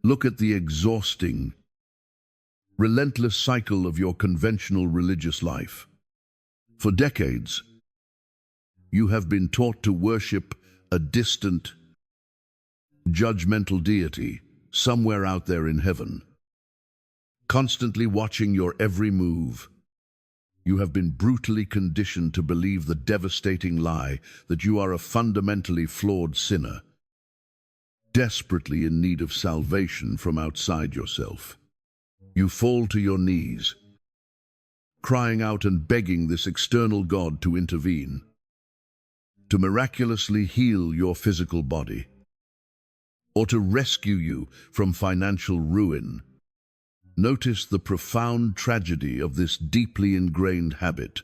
Look at the exhausting, relentless cycle of your conventional religious life. For decades, you have been taught to worship a distant, judgmental deity somewhere out there in heaven, constantly watching your every move. You have been brutally conditioned to believe the devastating lie that you are a fundamentally flawed sinner, desperately in need of salvation from outside yourself. You fall to your knees, crying out and begging this external God to intervene, to miraculously heal your physical body, or to rescue you from financial ruin. Notice the profound tragedy of this deeply ingrained habit.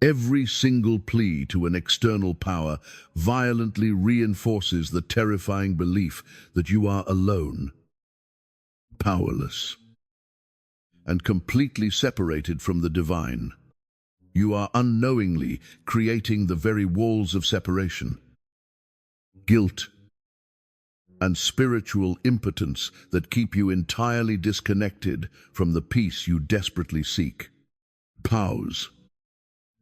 Every single plea to an external power violently reinforces the terrifying belief that you are alone, powerless, and completely separated from the divine. You are unknowingly creating the very walls of separation, guilt, and spiritual impotence that keep you entirely disconnected from the peace you desperately seek. Pause.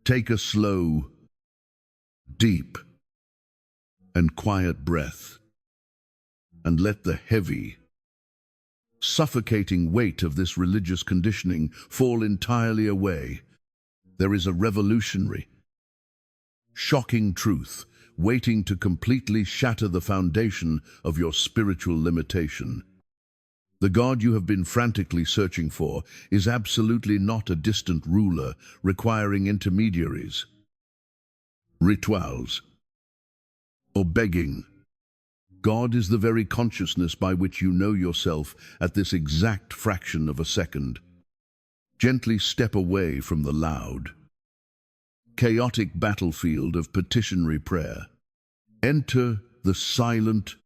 Take a slow, deep, and quiet breath, and let the heavy, suffocating weight of this religious conditioning fall entirely away. There is a revolutionary, shocking truth waiting to completely shatter the foundation of your spiritual limitation. The God you have been frantically searching for is absolutely not a distant ruler requiring intermediaries, rituals, or begging. God is the very consciousness by which you know yourself at this exact fraction of a second. Gently step away from the loud, chaotic battlefield of petitionary prayer. Enter the silent,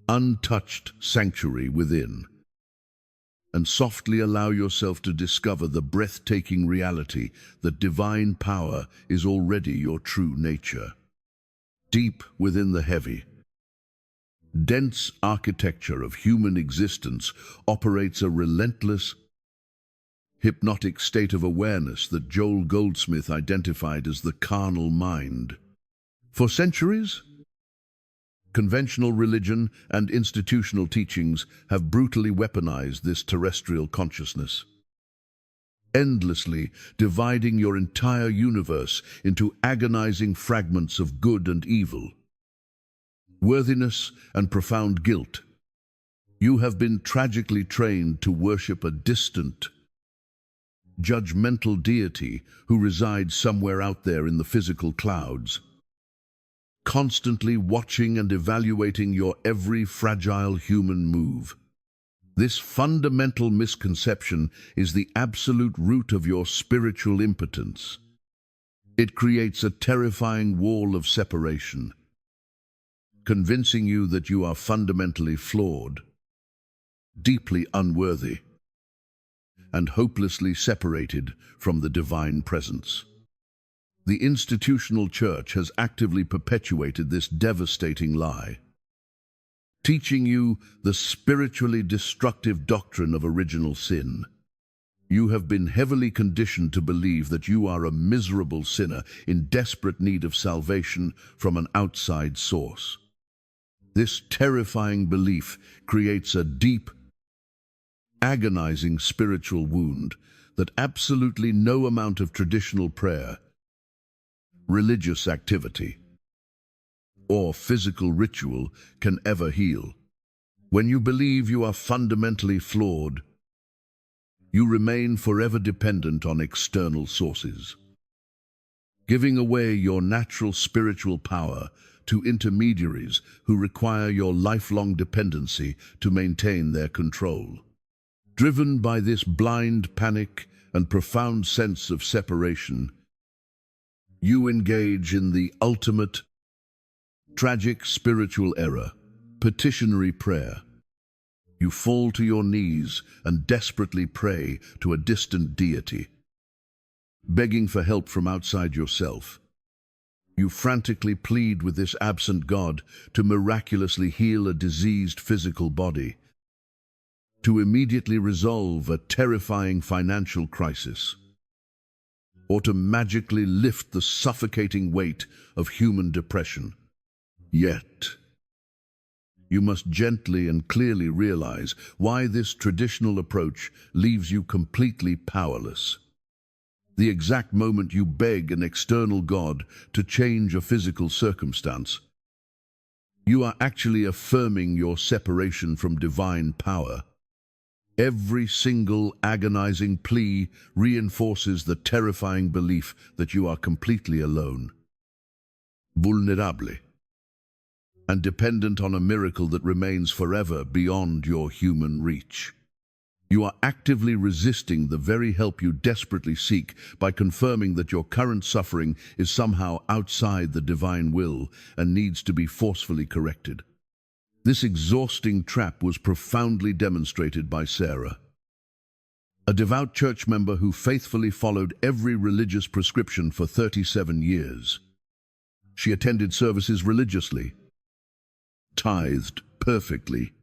untouched sanctuary within, and softly allow yourself to discover the breathtaking reality that divine power is already your true nature. Deep within the heavy, dense architecture of human existence operates a relentless, hypnotic state of awareness that Goldsmith identified as the carnal mind. For centuries, conventional religion and institutional teachings have brutally weaponized this terrestrial consciousness, endlessly dividing your entire universe into agonizing fragments of good and evil, worthiness and profound guilt. You have been tragically trained to worship a distant, judgmental deity who resides somewhere out there in the physical clouds, constantly watching and evaluating your every fragile human move. This fundamental misconception is the absolute root of your spiritual impotence. It creates a terrifying wall of separation, convincing you that you are fundamentally flawed, deeply unworthy, and hopelessly separated from the divine presence. The institutional church has actively perpetuated this devastating lie, teaching you the spiritually destructive doctrine of original sin. You have been heavily conditioned to believe that you are a miserable sinner in desperate need of salvation from an outside source. This terrifying belief creates a deep, agonizing spiritual wound that absolutely no amount of traditional prayer, religious activity, or physical ritual can ever heal. When you believe you are fundamentally flawed, you remain forever dependent on external sources, giving away your natural spiritual power to intermediaries who require your lifelong dependency to maintain their control. Driven by this blind panic and profound sense of separation, you engage in the ultimate, tragic spiritual error, petitionary prayer. You fall to your knees and desperately pray to a distant deity, begging for help from outside yourself. You frantically plead with this absent God to miraculously heal a diseased physical body, to immediately resolve a terrifying financial crisis, or to magically lift the suffocating weight of human depression. Yet, you must gently and clearly realize why this traditional approach leaves you completely powerless. The exact moment you beg an external God to change a physical circumstance, you are actually affirming your separation from divine power. Every single agonizing plea reinforces the terrifying belief that you are completely alone, vulnerable, and dependent on a miracle that remains forever beyond your human reach. You are actively resisting the very help you desperately seek by confirming that your current suffering is somehow outside the divine will and needs to be forcefully corrected. This exhausting trap was profoundly demonstrated by Sarah, a devout church member who faithfully followed every religious prescription for 37 years. She attended services religiously, tithed perfectly,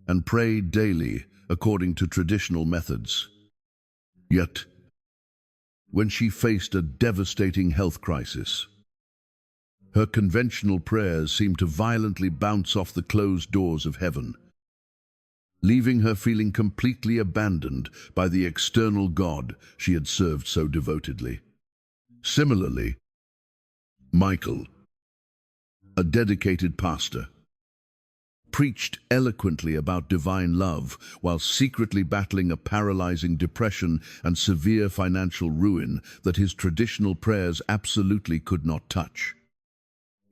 and prayed daily according to traditional methods. Yet, when she faced a devastating health crisis, her conventional prayers seemed to violently bounce off the closed doors of heaven, leaving her feeling completely abandoned by the external God she had served so devotedly. Similarly, Michael, a dedicated pastor, preached eloquently about divine love while secretly battling a paralyzing depression and severe financial ruin that his traditional prayers absolutely could not touch.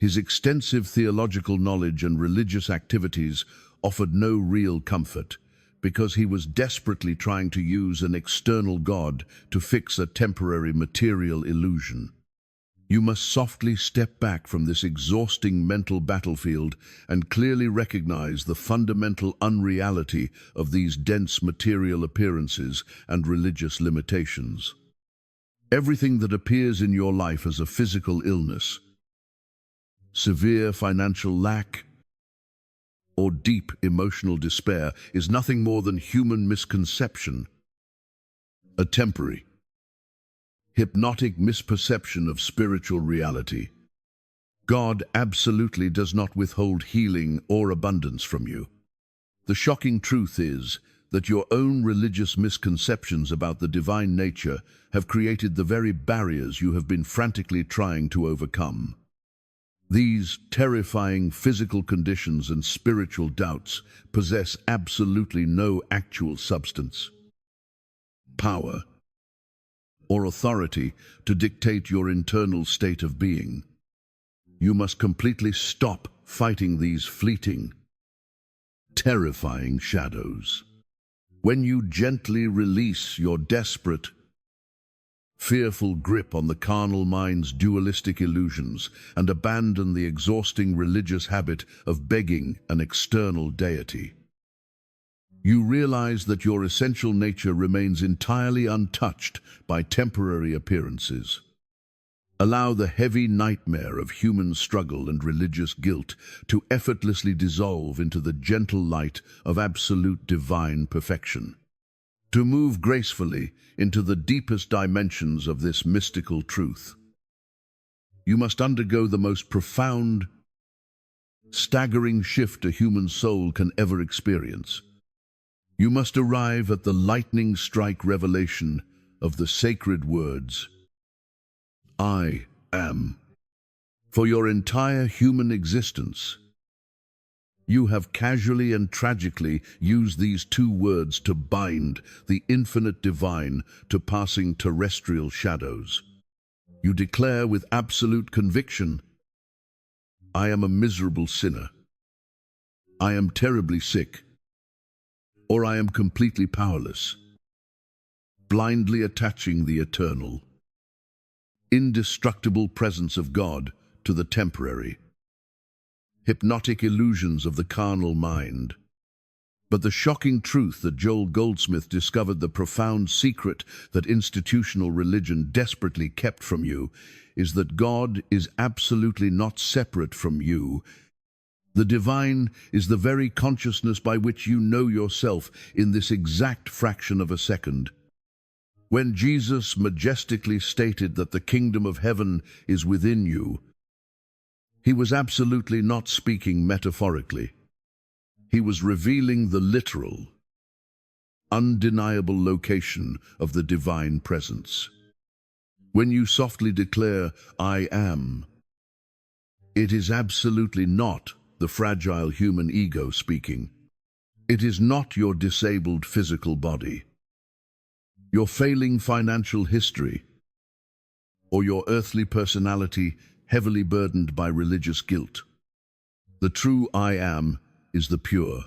His extensive theological knowledge and religious activities offered no real comfort, because he was desperately trying to use an external God to fix a temporary material illusion. You must softly step back from this exhausting mental battlefield and clearly recognize the fundamental unreality of these dense material appearances and religious limitations. Everything that appears in your life as a physical illness, severe financial lack, or deep emotional despair is nothing more than human misconception, a temporary, hypnotic misperception of spiritual reality. God absolutely does not withhold healing or abundance from you. The shocking truth is that your own religious misconceptions about the divine nature have created the very barriers you have been frantically trying to overcome. These terrifying physical conditions and spiritual doubts possess absolutely no actual substance, power, or authority to dictate your internal state of being. You must completely stop fighting these fleeting, terrifying shadows. When you gently release your desperate, fearful grip on the carnal mind's dualistic illusions and abandon the exhausting religious habit of begging an external deity, you realize that your essential nature remains entirely untouched by temporary appearances. Allow the heavy nightmare of human struggle and religious guilt to effortlessly dissolve into the gentle light of absolute divine perfection. To move gracefully into the deepest dimensions of this mystical truth, you must undergo the most profound, staggering shift a human soul can ever experience. You must arrive at the lightning strike revelation of the sacred words, I am. For your entire human existence, you have casually and tragically used these two words to bind the infinite divine to passing terrestrial shadows. You declare with absolute conviction, I am a miserable sinner. I am terribly sick. Or I am completely powerless, blindly attaching the eternal, indestructible presence of God to the temporary, hypnotic illusions of the carnal mind. But the shocking truth that Joel Goldsmith discovered, the profound secret that institutional religion desperately kept from you, is that God is absolutely not separate from you. The divine is the very consciousness by which you know yourself in this exact fraction of a second. When Jesus majestically stated that the kingdom of heaven is within you, he was absolutely not speaking metaphorically. He was revealing the literal, undeniable location of the divine presence. When you softly declare, "I am," it is absolutely not the fragile human ego speaking. It is not your disabled physical body, your failing financial history, or your earthly personality heavily burdened by religious guilt. The true I am is the pure,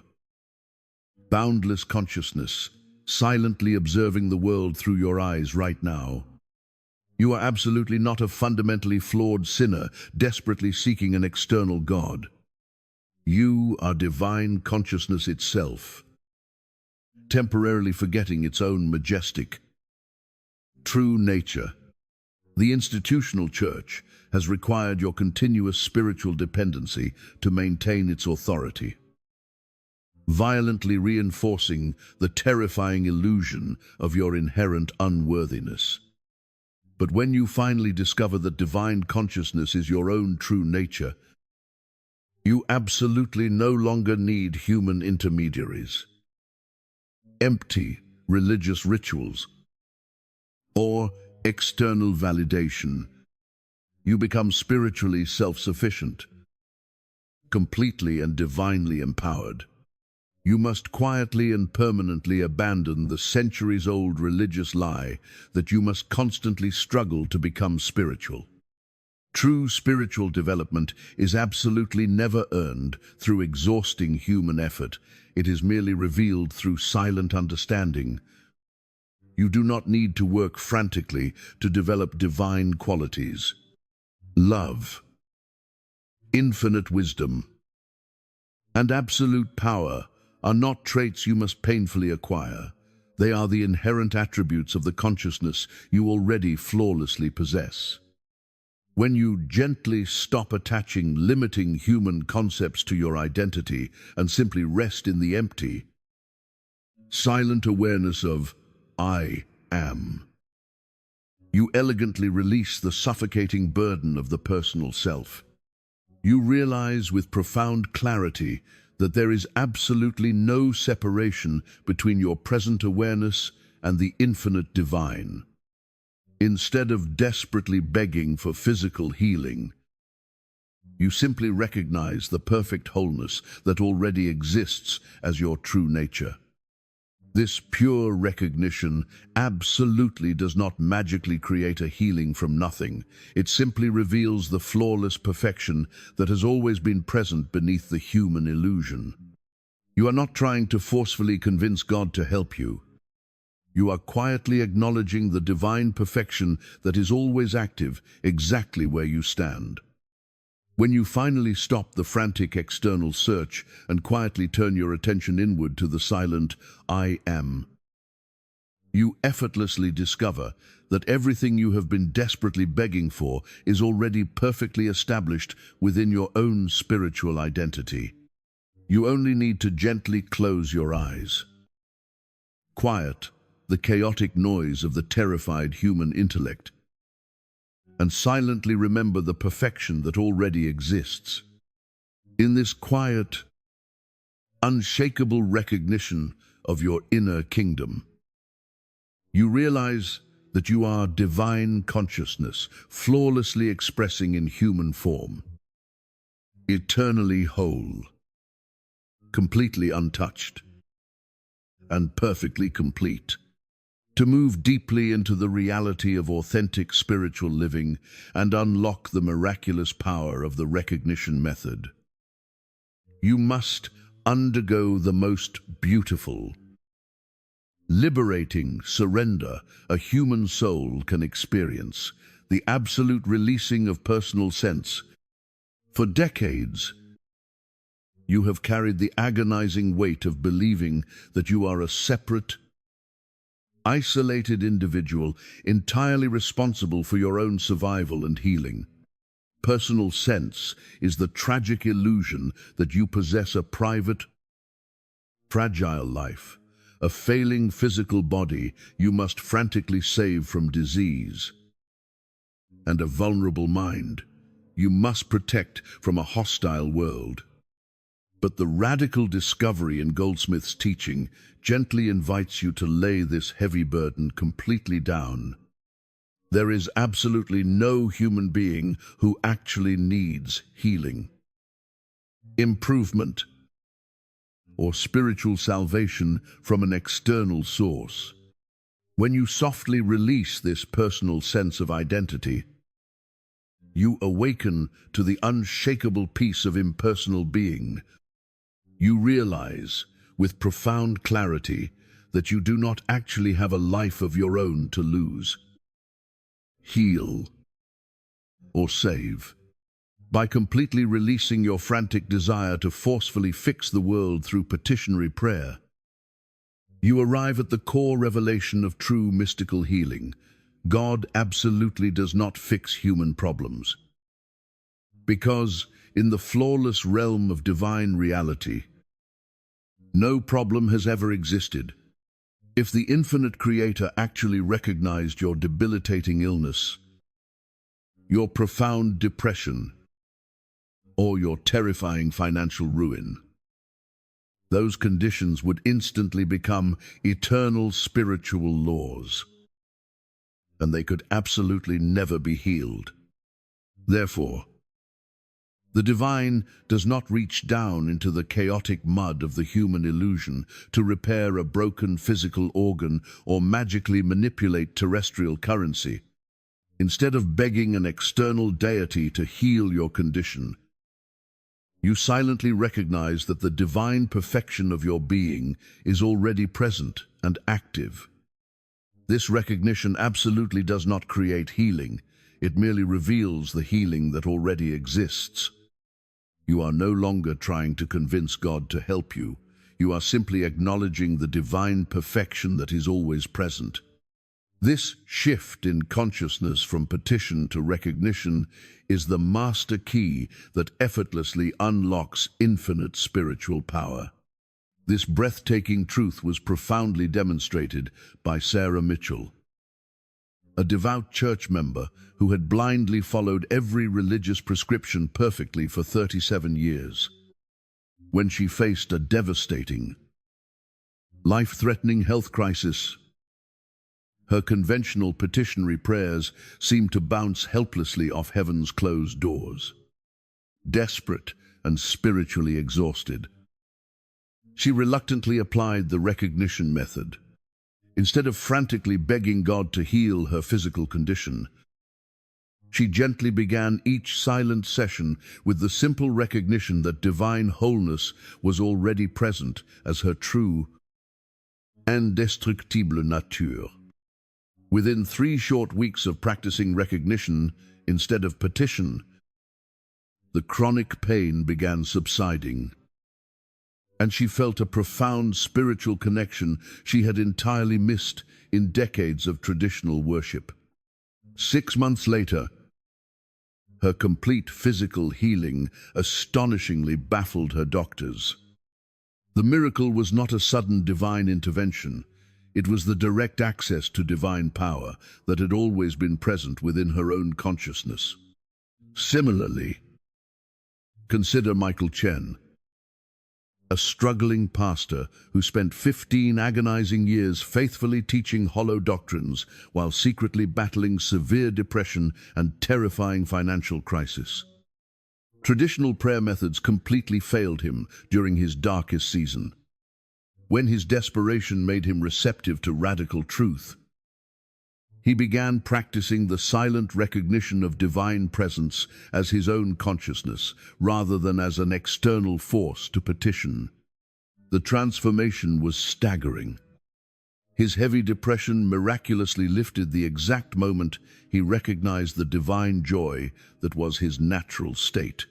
boundless consciousness, silently observing the world through your eyes right now. You are absolutely not a fundamentally flawed sinner, desperately seeking an external God. You are divine consciousness itself, temporarily forgetting its own majestic, true nature. The institutional church has required your continuous spiritual dependency to maintain its authority, violently reinforcing the terrifying illusion of your inherent unworthiness. But when you finally discover that divine consciousness is your own true nature, you absolutely no longer need human intermediaries, empty religious rituals, or external validation. You become spiritually self-sufficient, completely and divinely empowered. You must quietly and permanently abandon the centuries-old religious lie that you must constantly struggle to become spiritual. True spiritual development is absolutely never earned through exhausting human effort. It is merely revealed through silent understanding. You do not need to work frantically to develop divine qualities. Love, infinite wisdom, and absolute power are not traits you must painfully acquire. They are the inherent attributes of the consciousness you already flawlessly possess. When you gently stop attaching limiting human concepts to your identity and simply rest in the empty, silent awareness of I am, you elegantly release the suffocating burden of the personal self. You realize with profound clarity that there is absolutely no separation between your present awareness and the infinite divine. Instead of desperately begging for physical healing, you simply recognize the perfect wholeness that already exists as your true nature. This pure recognition absolutely does not magically create a healing from nothing. It simply reveals the flawless perfection that has always been present beneath the human illusion. You are not trying to forcefully convince God to help you. You are quietly acknowledging the divine perfection that is always active, exactly where you stand. When you finally stop the frantic external search and quietly turn your attention inward to the silent I am, you effortlessly discover that everything you have been desperately begging for is already perfectly established within your own spiritual identity. You only need to gently close your eyes. Quiet the chaotic noise of the terrified human intellect, and silently remember the perfection that already exists. In this quiet, unshakable recognition of your inner kingdom, you realize that you are divine consciousness, flawlessly expressing in human form, eternally whole, completely untouched, and perfectly complete. To move deeply into the reality of authentic spiritual living and unlock the miraculous power of the recognition method, you must undergo the most beautiful, liberating surrender a human soul can experience, the absolute releasing of personal sense. For decades, you have carried the agonizing weight of believing that you are a separate, isolated individual entirely responsible for your own survival and healing. personal sense is the tragic illusion that you possess a private, fragile life, a failing physical body you must frantically save from disease, and a vulnerable mind you must protect from a hostile world. But the radical discovery in Goldsmith's teaching gently invites you to lay this heavy burden completely down. There is absolutely no human being who actually needs healing, improvement, or spiritual salvation from an external source. When you softly release this personal sense of identity, you awaken to the unshakable peace of impersonal being. You realize, with profound clarity, that you do not actually have a life of your own to lose, heal, or save. By completely releasing your frantic desire to forcefully fix the world through petitionary prayer, you arrive at the core revelation of true mystical healing. God absolutely does not fix human problems, because in the flawless realm of divine reality, no problem has ever existed. If the infinite Creator actually recognized your debilitating illness, your profound depression, or your terrifying financial ruin, those conditions would instantly become eternal spiritual laws, and they could absolutely never be healed. Therefore, the divine does not reach down into the chaotic mud of the human illusion to repair a broken physical organ or magically manipulate terrestrial currency. Instead of begging an external deity to heal your condition, you silently recognize that the divine perfection of your being is already present and active. This recognition absolutely does not create healing. It merely reveals the healing that already exists. You are no longer trying to convince God to help you. You are simply acknowledging the divine perfection that is always present. This shift in consciousness from petition to recognition is the master key that effortlessly unlocks infinite spiritual power. This breathtaking truth was profoundly demonstrated by Sarah Mitchell, a devout church member who had blindly followed every religious prescription perfectly for 37 years. When she faced a devastating, life-threatening health crisis, her conventional petitionary prayers seemed to bounce helplessly off heaven's closed doors. Desperate and spiritually exhausted, she reluctantly applied the recognition method. Instead of frantically begging God to heal her physical condition, she gently began each silent session with the simple recognition that divine wholeness was already present as her true, indestructible nature. Within 3 short weeks of practicing recognition instead of petition, the chronic pain began subsiding, and she felt a profound spiritual connection she had entirely missed in decades of traditional worship. 6 months later, her complete physical healing astonishingly baffled her doctors. The miracle was not a sudden divine intervention. It was the direct access to divine power that had always been present within her own consciousness. Similarly, consider Michael Chen, a struggling pastor who spent 15 agonizing years faithfully teaching hollow doctrines while secretly battling severe depression and terrifying financial crisis. Traditional prayer methods completely failed him during his darkest season. When his desperation made him receptive to radical truth, he began practicing the silent recognition of divine presence as his own consciousness, rather than as an external force to petition. The transformation was staggering. His heavy depression miraculously lifted the exact moment he recognized the divine joy that was his natural state.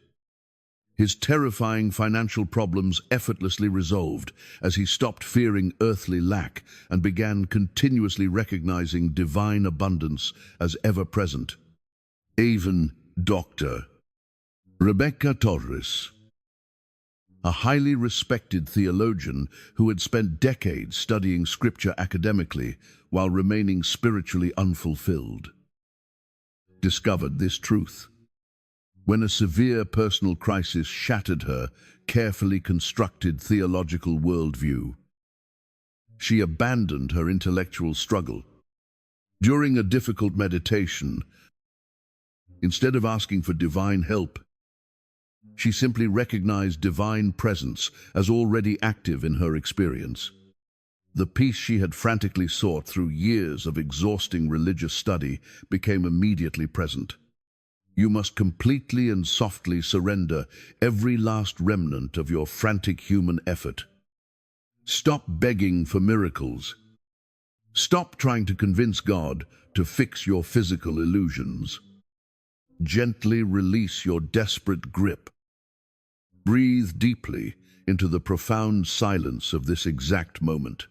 His terrifying financial problems effortlessly resolved as he stopped fearing earthly lack and began continuously recognizing divine abundance as ever present. Even Dr. Rebecca Torres, a highly respected theologian who had spent decades studying scripture academically while remaining spiritually unfulfilled, discovered this truth. When a severe personal crisis shattered her carefully constructed theological worldview, she abandoned her intellectual struggle. During a difficult meditation, instead of asking for divine help, she simply recognized divine presence as already active in her experience. The peace she had frantically sought through years of exhausting religious study became immediately present. You must completely and softly surrender every last remnant of your frantic human effort. Stop begging for miracles. Stop trying to convince God to fix your physical illusions. Gently release your desperate grip. Breathe deeply into the profound silence of this exact moment,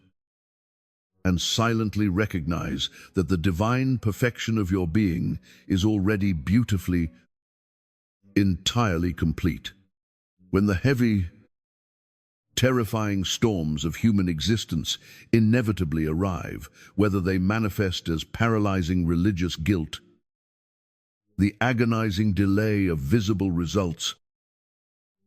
and silently recognize that the divine perfection of your being is already beautifully, entirely complete. When the heavy, terrifying storms of human existence inevitably arrive, whether they manifest as paralyzing religious guilt, the agonizing delay of visible results,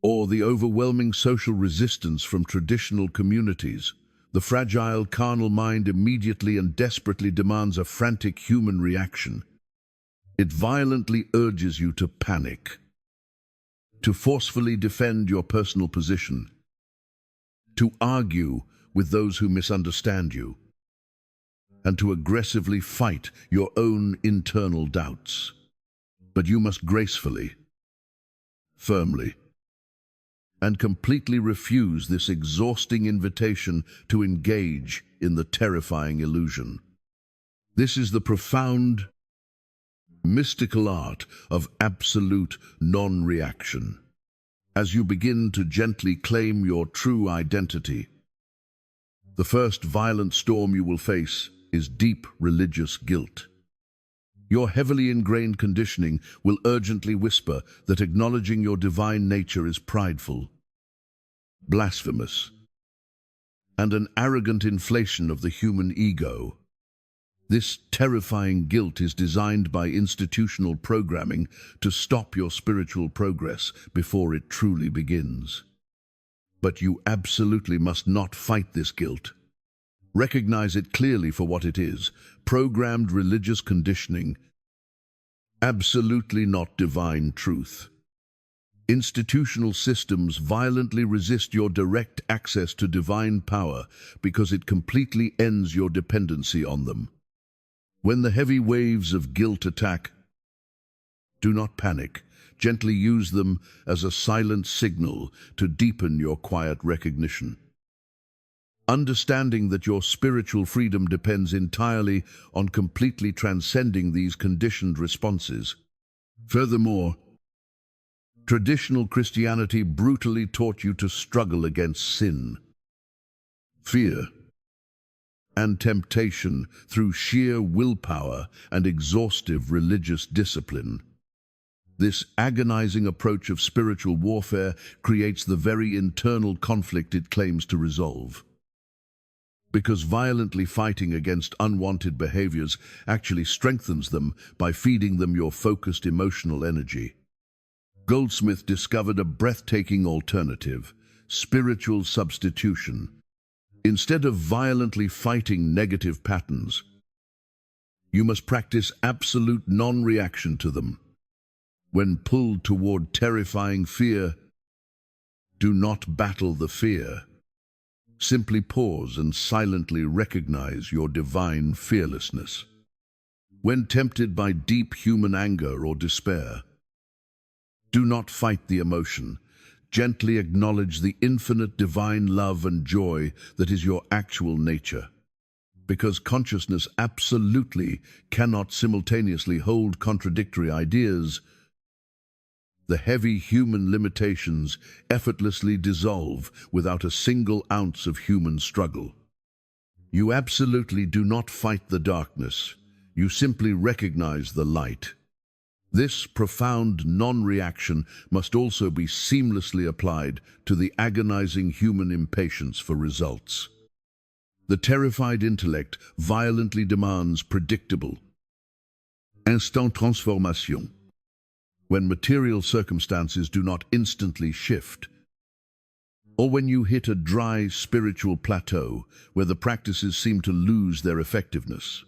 or the overwhelming social resistance from traditional communities, the fragile carnal mind immediately and desperately demands a frantic human reaction. It violently urges you to panic, to forcefully defend your personal position, to argue with those who misunderstand you, and to aggressively fight your own internal doubts. But you must gracefully, firmly, and completely refuse this exhausting invitation to engage in the terrifying illusion. This is the profound, mystical art of absolute non-reaction. As you begin to gently claim your true identity, the first violent storm you will face is deep religious guilt. Your heavily ingrained conditioning will urgently whisper that acknowledging your divine nature is prideful, blasphemous, and an arrogant inflation of the human ego. This terrifying guilt is designed by institutional programming to stop your spiritual progress before it truly begins. But you absolutely must not fight this guilt. Recognize it clearly for what it is: programmed religious conditioning, absolutely not divine truth. Institutional systems violently resist your direct access to divine power because it completely ends your dependency on them. When the heavy waves of guilt attack, do not panic. Gently use them as a silent signal to deepen your quiet recognition. Understanding that your spiritual freedom depends entirely on completely transcending these conditioned responses. Furthermore, traditional Christianity brutally taught you to struggle against sin, fear, and temptation through sheer willpower and exhaustive religious discipline. This agonizing approach of spiritual warfare creates the very internal conflict it claims to resolve, because violently fighting against unwanted behaviors actually strengthens them by feeding them your focused emotional energy. Goldsmith discovered a breathtaking alternative: spiritual substitution. Instead of violently fighting negative patterns, you must practice absolute non-reaction to them. When pulled toward terrifying fear, do not battle the fear. Simply pause and silently recognize your divine fearlessness. When tempted by deep human anger or despair, do not fight the emotion. Gently acknowledge the infinite divine love and joy that is your actual nature. Because consciousness absolutely cannot simultaneously hold contradictory ideas, the heavy human limitations effortlessly dissolve without a single ounce of human struggle. You absolutely do not fight the darkness. You simply recognize the light. This profound non-reaction must also be seamlessly applied to the agonizing human impatience for results. The terrified intellect violently demands predictable, instant transformation. When material circumstances do not instantly shift, or when you hit a dry spiritual plateau where the practices seem to lose their effectiveness.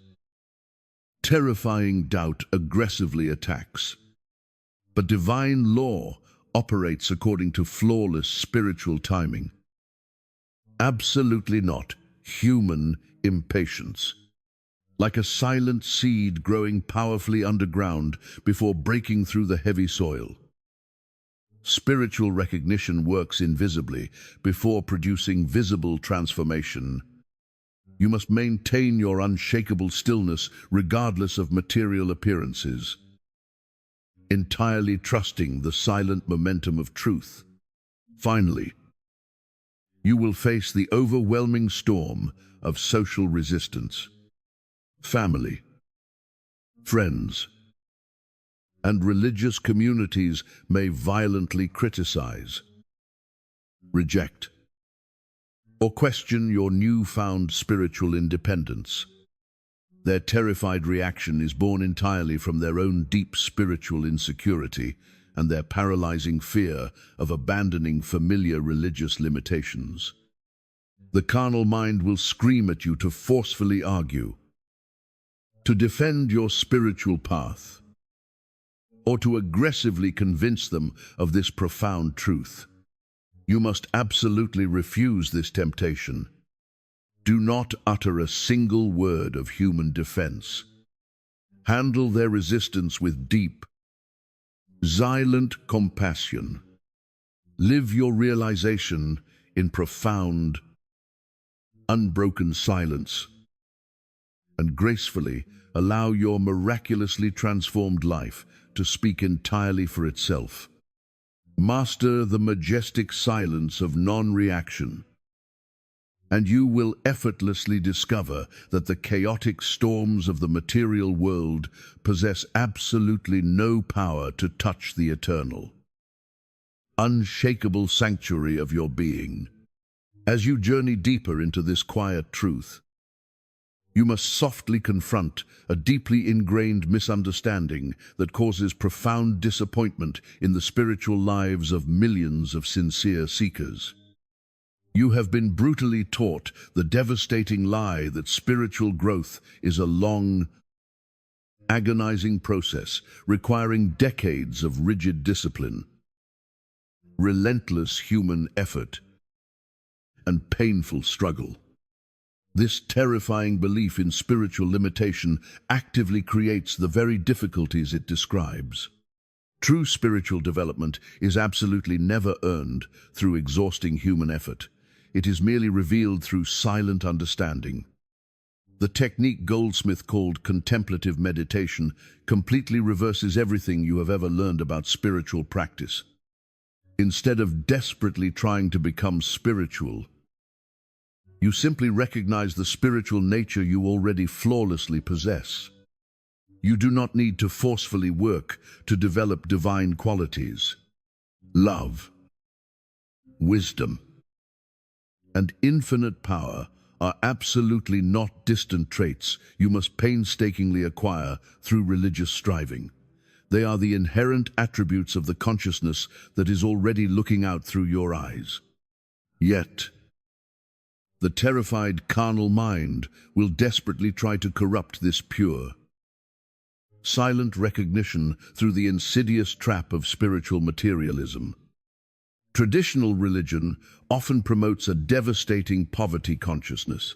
Terrifying doubt aggressively attacks. But divine law operates according to flawless spiritual timing. Absolutely not human impatience. Like a silent seed growing powerfully underground before breaking through the heavy soil. Spiritual recognition works invisibly before producing visible transformation. You must maintain your unshakable stillness regardless of material appearances, entirely trusting the silent momentum of truth. Finally, you will face the overwhelming storm of social resistance. Family, friends, and religious communities may violently criticize, reject, or question your newfound spiritual independence. Their terrified reaction is born entirely from their own deep spiritual insecurity and their paralyzing fear of abandoning familiar religious limitations. The carnal mind will scream at you to forcefully argue, to defend your spiritual path, or to aggressively convince them of this profound truth. You must absolutely refuse this temptation. Do not utter a single word of human defense. Handle their resistance with deep, silent compassion. Live your realization in profound, unbroken silence, and gracefully allow your miraculously transformed life to speak entirely for itself. Master the majestic silence of non-reaction, and you will effortlessly discover that the chaotic storms of the material world possess absolutely no power to touch the eternal, unshakable sanctuary of your being. As you journey deeper into this quiet truth, you must softly confront a deeply ingrained misunderstanding that causes profound disappointment in the spiritual lives of millions of sincere seekers. You have been brutally taught the devastating lie that spiritual growth is a long, agonizing process requiring decades of rigid discipline, relentless human effort, and painful struggle. This terrifying belief in spiritual limitation actively creates the very difficulties it describes. True spiritual development is absolutely never earned through exhausting human effort. It is merely revealed through silent understanding. The technique Goldsmith called contemplative meditation completely reverses everything you have ever learned about spiritual practice. Instead of desperately trying to become spiritual, you simply recognize the spiritual nature you already flawlessly possess. You do not need to forcefully work to develop divine qualities. Love, wisdom, and infinite power are absolutely not distant traits you must painstakingly acquire through religious striving. They are the inherent attributes of the consciousness that is already looking out through your eyes. Yet, the terrified carnal mind will desperately try to corrupt this pure, silent recognition through the insidious trap of spiritual materialism. Traditional religion often promotes a devastating poverty consciousness,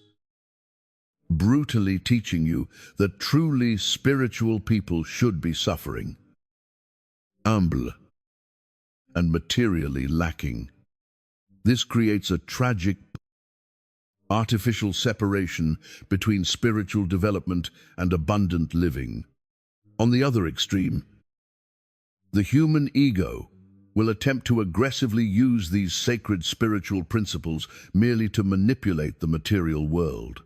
brutally teaching you that truly spiritual people should be suffering, humble, and materially lacking. This creates a tragic, artificial separation between spiritual development and abundant living. On the other extreme, the human ego will attempt to aggressively use these sacred spiritual principles merely to manipulate the material world.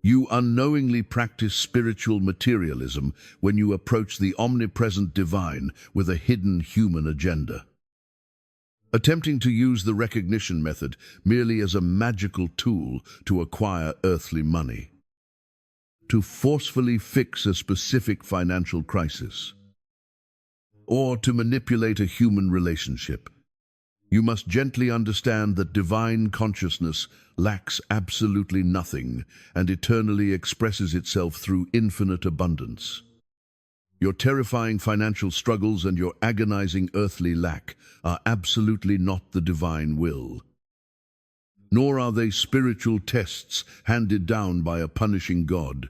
You unknowingly practice spiritual materialism when you approach the omnipresent divine with a hidden human agenda. Attempting to use the recognition method merely as a magical tool to acquire earthly money, to forcefully fix a specific financial crisis, or to manipulate a human relationship. You must gently understand that divine consciousness lacks absolutely nothing and eternally expresses itself through infinite abundance. Your terrifying financial struggles and your agonizing earthly lack are absolutely not the divine will. Nor are they spiritual tests handed down by a punishing God.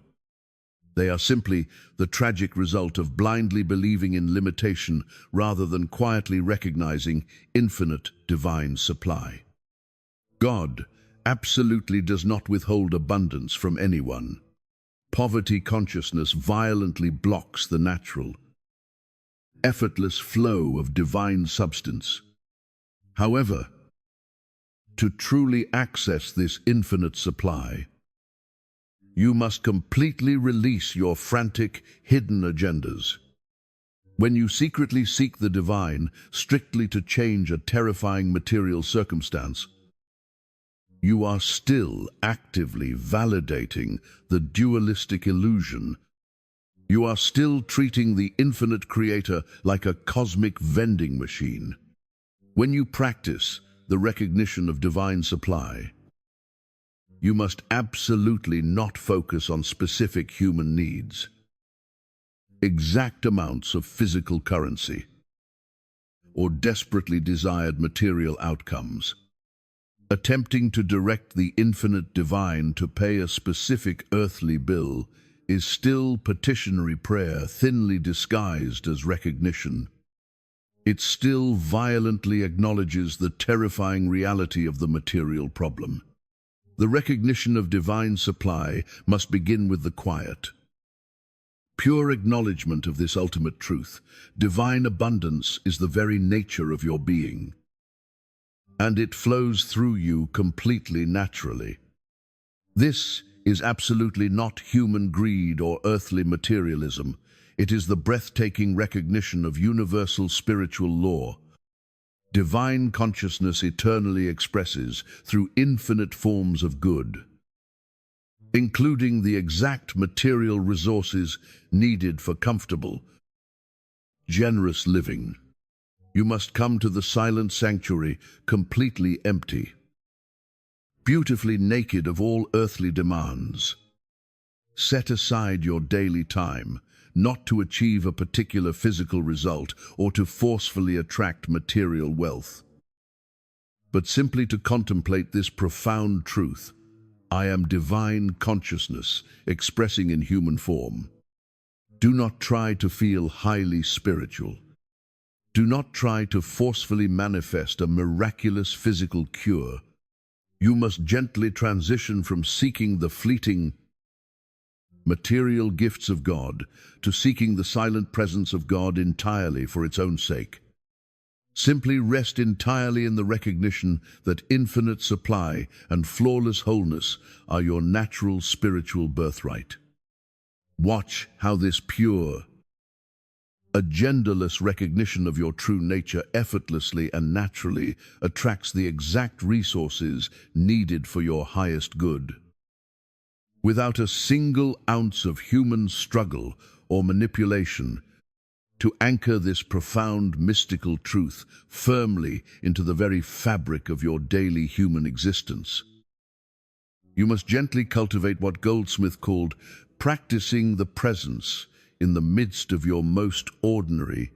They are simply the tragic result of blindly believing in limitation rather than quietly recognizing infinite divine supply. God absolutely does not withhold abundance from anyone. Poverty consciousness violently blocks the natural, effortless flow of divine substance. However, to truly access this infinite supply, you must completely release your frantic, hidden agendas. When you secretly seek the divine, strictly to change a terrifying material circumstance, you are still actively validating the dualistic illusion. You are still treating the infinite creator like a cosmic vending machine. When you practice the recognition of divine supply, you must absolutely not focus on specific human needs, exact amounts of physical currency, or desperately desired material outcomes. Attempting to direct the infinite divine to pay a specific earthly bill is still petitionary prayer thinly disguised as recognition. It still violently acknowledges the terrifying reality of the material problem. The recognition of divine supply must begin with the quiet, pure acknowledgement of this ultimate truth. Divine abundance is the very nature of your being, and it flows through you completely naturally. This is absolutely not human greed or earthly materialism. It is the breathtaking recognition of universal spiritual law. Divine consciousness eternally expresses through infinite forms of good, including the exact material resources needed for comfortable, generous living. You must come to the silent sanctuary completely empty, beautifully naked of all earthly demands. Set aside your daily time, not to achieve a particular physical result or to forcefully attract material wealth, but simply to contemplate this profound truth. I am divine consciousness expressing in human form. Do not try to feel highly spiritual. Do not try to forcefully manifest a miraculous physical cure. You must gently transition from seeking the fleeting material gifts of God to seeking the silent presence of God entirely for its own sake. Simply rest entirely in the recognition that infinite supply and flawless wholeness are your natural spiritual birthright. Watch how this pure, agendaless recognition of your true nature effortlessly and naturally attracts the exact resources needed for your highest good. Without a single ounce of human struggle or manipulation, to anchor this profound mystical truth firmly into the very fabric of your daily human existence, you must gently cultivate what Goldsmith called practicing the presence in the midst of your most ordinary,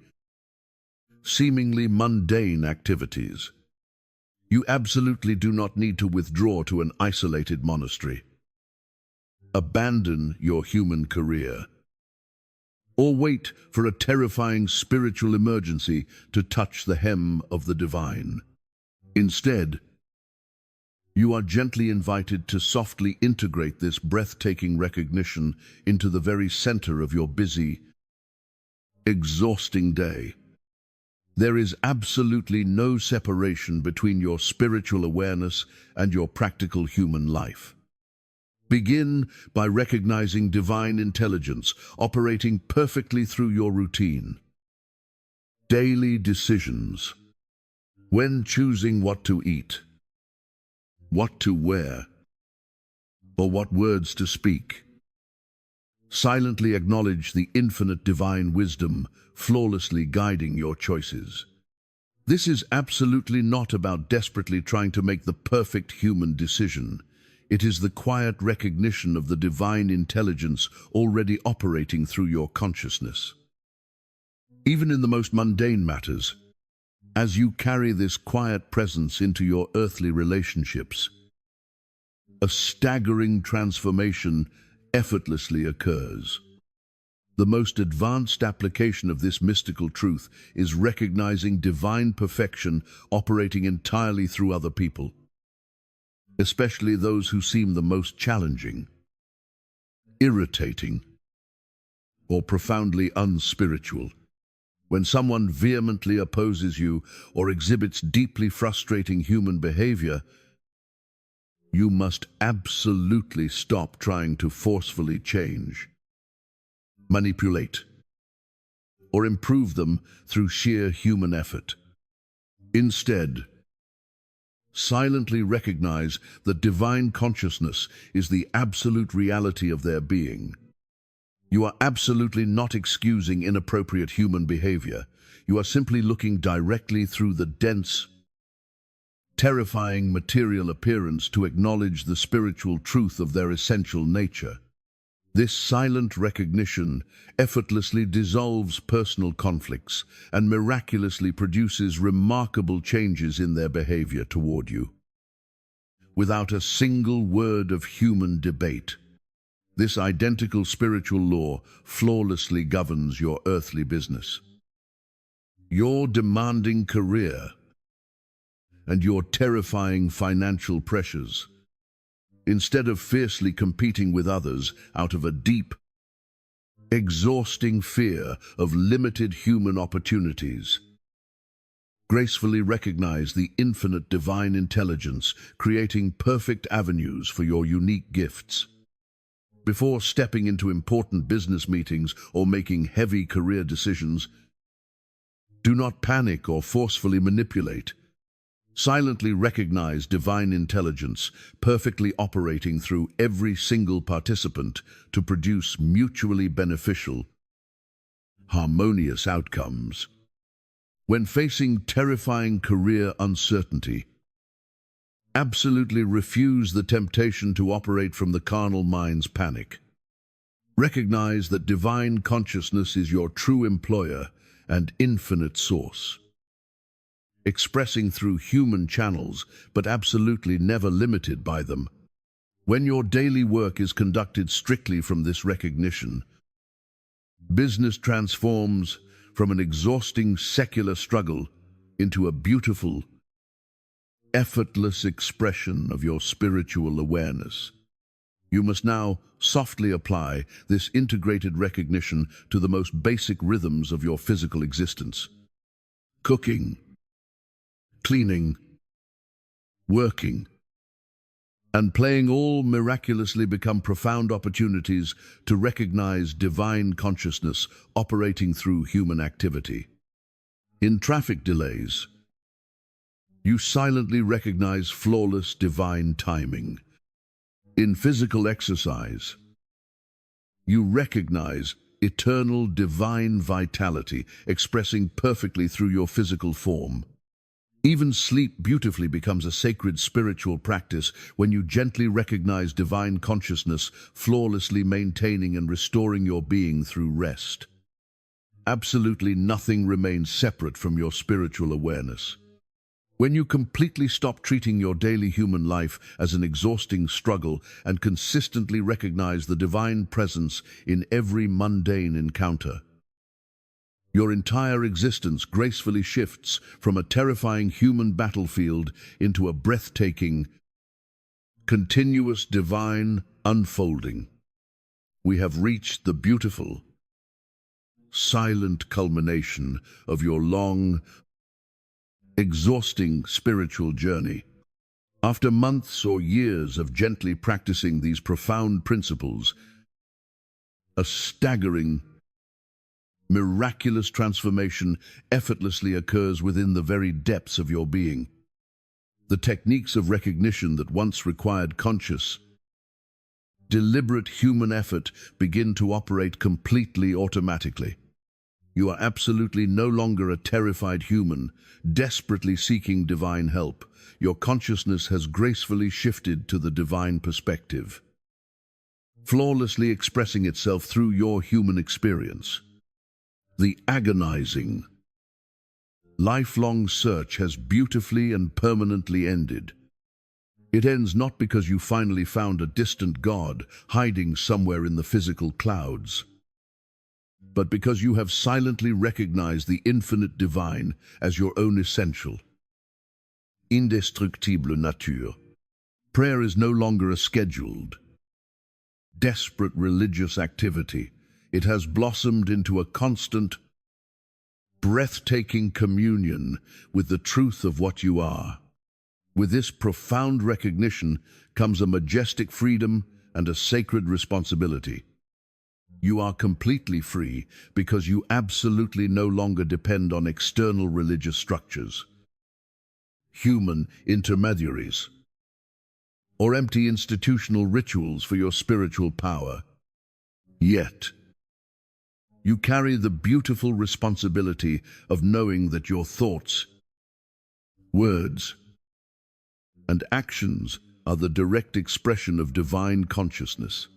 seemingly mundane activities. You absolutely do not need to withdraw to an isolated monastery, abandon your human career, or wait for a terrifying spiritual emergency to touch the hem of the divine. Instead, you are gently invited to softly integrate this breathtaking recognition into the very center of your busy, exhausting day. There is absolutely no separation between your spiritual awareness and your practical human life. Begin by recognizing divine intelligence operating perfectly through your routine. Daily decisions. When choosing what to eat, what to wear, or what words to speak, silently acknowledge the infinite divine wisdom flawlessly guiding your choices. This is absolutely not about desperately trying to make the perfect human decision. It is the quiet recognition of the divine intelligence already operating through your consciousness. Even in the most mundane matters, as you carry this quiet presence into your earthly relationships, a staggering transformation effortlessly occurs. The most advanced application of this mystical truth is recognizing divine perfection operating entirely through other people, especially those who seem the most challenging, irritating, or profoundly unspiritual. When someone vehemently opposes you or exhibits deeply frustrating human behavior, you must absolutely stop trying to forcefully change, manipulate, or improve them through sheer human effort. Instead, silently recognize that divine consciousness is the absolute reality of their being. You are absolutely not excusing inappropriate human behavior. You are simply looking directly through the dense, terrifying material appearance to acknowledge the spiritual truth of their essential nature. This silent recognition effortlessly dissolves personal conflicts and miraculously produces remarkable changes in their behavior toward you. Without a single word of human debate, this identical spiritual law flawlessly governs your earthly business. Your demanding career and your terrifying financial pressures, instead of fiercely competing with others out of a deep, exhausting fear of limited human opportunities, gracefully recognize the infinite divine intelligence creating perfect avenues for your unique gifts. Before stepping into important business meetings or making heavy career decisions, do not panic or forcefully manipulate. Silently recognize divine intelligence perfectly operating through every single participant to produce mutually beneficial, harmonious outcomes. When facing terrifying career uncertainty, absolutely refuse the temptation to operate from the carnal mind's panic. Recognize that divine consciousness is your true employer and infinite source, expressing through human channels, but absolutely never limited by them. When your daily work is conducted strictly from this recognition, business transforms from an exhausting secular struggle into a beautiful, effortless expression of your spiritual awareness. You must now softly apply this integrated recognition to the most basic rhythms of your physical existence. Cooking, cleaning, working, and playing all miraculously become profound opportunities to recognize divine consciousness operating through human activity. In traffic delays, you silently recognize flawless divine timing. In physical exercise, you recognize eternal divine vitality expressing perfectly through your physical form. Even sleep beautifully becomes a sacred spiritual practice when you gently recognize divine consciousness, flawlessly maintaining and restoring your being through rest. Absolutely nothing remains separate from your spiritual awareness. When you completely stop treating your daily human life as an exhausting struggle and consistently recognize the divine presence in every mundane encounter, your entire existence gracefully shifts from a terrifying human battlefield into a breathtaking, continuous divine unfolding. We have reached the beautiful, silent culmination of your long, exhausting spiritual journey. After months or years of gently practicing these profound principles, a staggering, miraculous transformation effortlessly occurs within the very depths of your being. The techniques of recognition that once required conscious, deliberate human effort begin to operate completely automatically. You are absolutely no longer a terrified human, desperately seeking divine help. Your consciousness has gracefully shifted to the divine perspective, flawlessly expressing itself through your human experience. The agonizing, lifelong search has beautifully and permanently ended. It ends not because you finally found a distant God hiding somewhere in the physical clouds, but because you have silently recognized the infinite divine as your own essential, indestructible nature. Prayer is no longer a scheduled, desperate religious activity. It has blossomed into a constant, breathtaking communion with the truth of what you are. With this profound recognition comes a majestic freedom and a sacred responsibility. You are completely free because you absolutely no longer depend on external religious structures, human intermediaries, or empty institutional rituals for your spiritual power. Yet, you carry the beautiful responsibility of knowing that your thoughts, words, and actions are the direct expression of divine consciousness,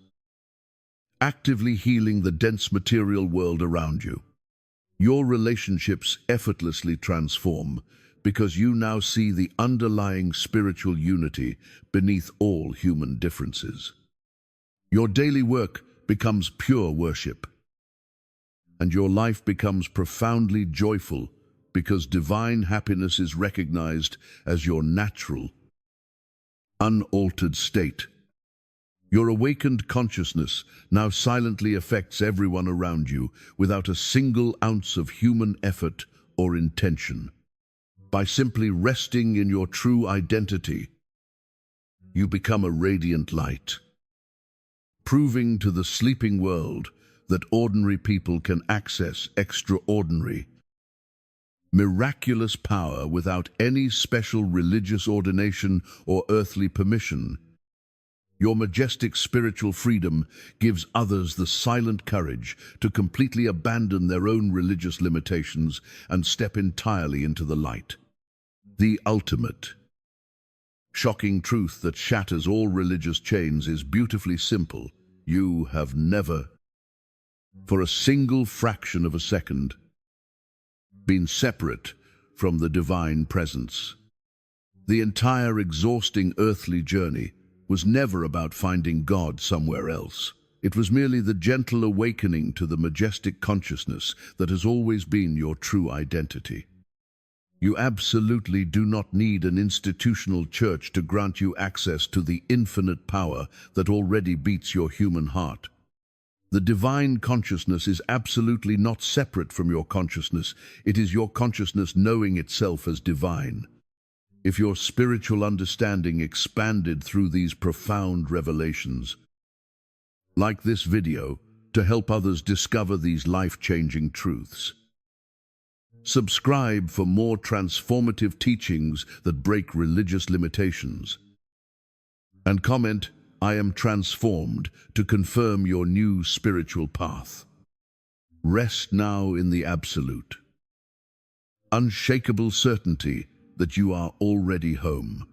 actively healing the dense material world around you. Your relationships effortlessly transform because you now see the underlying spiritual unity beneath all human differences. Your daily work becomes pure worship, and your life becomes profoundly joyful because divine happiness is recognized as your natural, unaltered state. Your awakened consciousness now silently affects everyone around you without a single ounce of human effort or intention. By simply resting in your true identity, you become a radiant light, proving to the sleeping world that ordinary people can access extraordinary, miraculous power without any special religious ordination or earthly permission. Your majestic spiritual freedom gives others the silent courage to completely abandon their own religious limitations and step entirely into the light. The ultimate, shocking truth that shatters all religious chains is beautifully simple. You have never, for a single fraction of a second, been separate from the divine presence. The entire exhausting earthly journey was never about finding God somewhere else. It was merely the gentle awakening to the majestic consciousness that has always been your true identity. You absolutely do not need an institutional church to grant you access to the infinite power that already beats your human heart. The divine consciousness is absolutely not separate from your consciousness. It is your consciousness knowing itself as divine. If your spiritual understanding expanded through these profound revelations, like this video to help others discover these life-changing truths. Subscribe for more transformative teachings that break religious limitations. And comment, "I am transformed," to confirm your new spiritual path. Rest now in the absolute, unshakable certainty that you are already home.